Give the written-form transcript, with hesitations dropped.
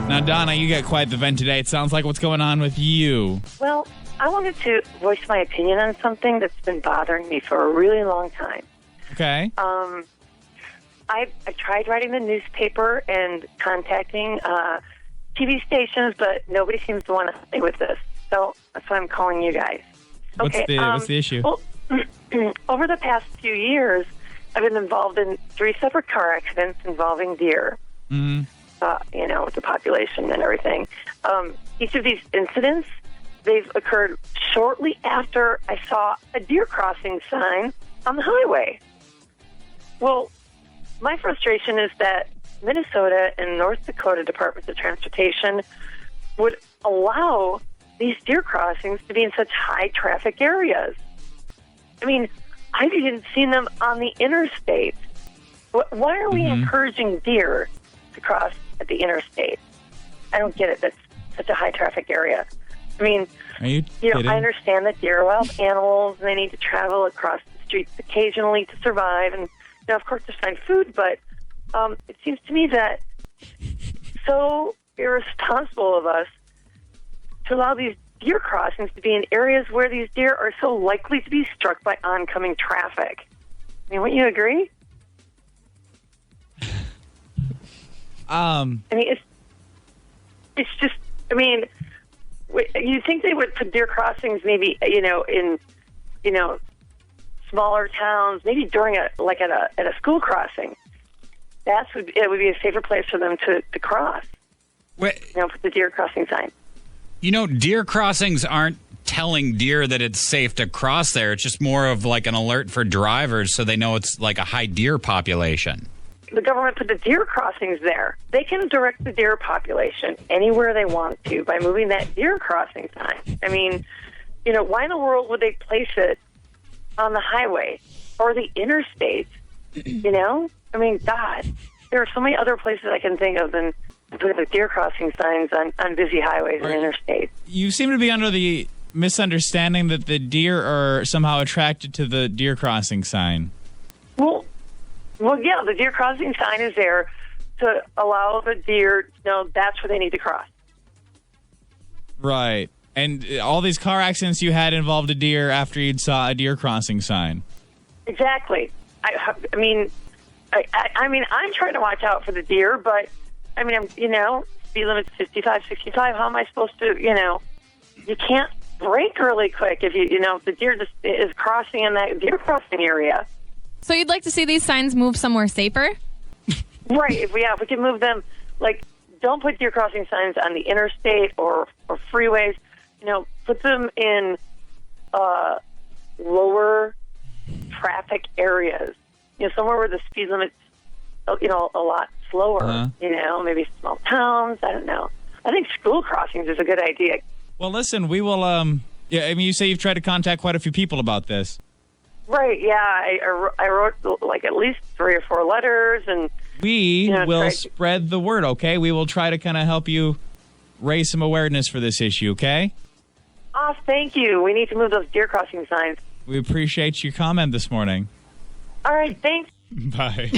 Now, Donna, you got quite the vent today. It sounds like what's going on with you. Well, I wanted to voice my opinion on something that's been bothering me for a really long time. Okay. I tried writing the newspaper and contacting TV stations, but nobody seems to want to help me with this. So that's why I'm calling you guys. What's the issue? Well, over the past few years, I've been involved in 3 separate car accidents involving deer. Mm-hmm. With the population and everything. Each of these incidents, they've occurred shortly after I saw a deer crossing sign on the highway. Well, my frustration is that Minnesota and North Dakota Departments of Transportation would allow these deer crossings to be in such high traffic areas. I mean, I've even seen them on the interstate. Why are we encouraging deer to cross at the interstate? I don't get it. That's such a high traffic area. I mean, are you kidding? I understand that deer are wild animals and they need to travel across the streets occasionally to survive and, of course, to find food, but it seems to me that so irresponsible of us to allow these deer crossings to be in areas where these deer are so likely to be struck by oncoming traffic. I mean, wouldn't you agree? I mean, it's just, I mean, you think they would put deer crossings maybe, in, smaller towns, maybe during at a school crossing. It would be a safer place for them to cross. Wait. Put the deer crossing sign. Deer crossings aren't telling deer that it's safe to cross there. It's just more of like an alert for drivers so they know it's like a high deer population. The government put the deer crossings there. They can direct the deer population anywhere they want to by moving that deer crossing sign. I mean, why in the world would they place it on the highway or the interstate? I mean, God, there are so many other places I can think of than putting the deer crossing signs on busy highways and interstates. You seem to be under the misunderstanding that the deer are somehow attracted to the deer crossing sign. Well, yeah, the deer crossing sign is there to allow the deer to know that's where they need to cross. Right. And all these car accidents you had involved a deer after you'd saw a deer crossing sign. Exactly. I mean, I'm trying to watch out for the deer, but, I mean, speed limit's 55, 65. How am I supposed to, you can't brake really quick if if the deer just is crossing in that deer crossing area. So you'd like to see these signs move somewhere safer? Right. If we can move them, don't put deer crossing signs on the interstate or freeways. Put them in lower traffic areas. Somewhere where the speed limit's, a lot slower. Maybe small towns. I don't know. I think school crossings is a good idea. Well, listen, we will. You say you've tried to contact quite a few people about this. Right, yeah. I wrote at least 3 or 4 letters, and we will spread the word, okay? We will try to kind of help you raise some awareness for this issue, okay? Oh, thank you. We need to move those deer crossing signs. We appreciate your comment this morning. All right, thanks. Bye.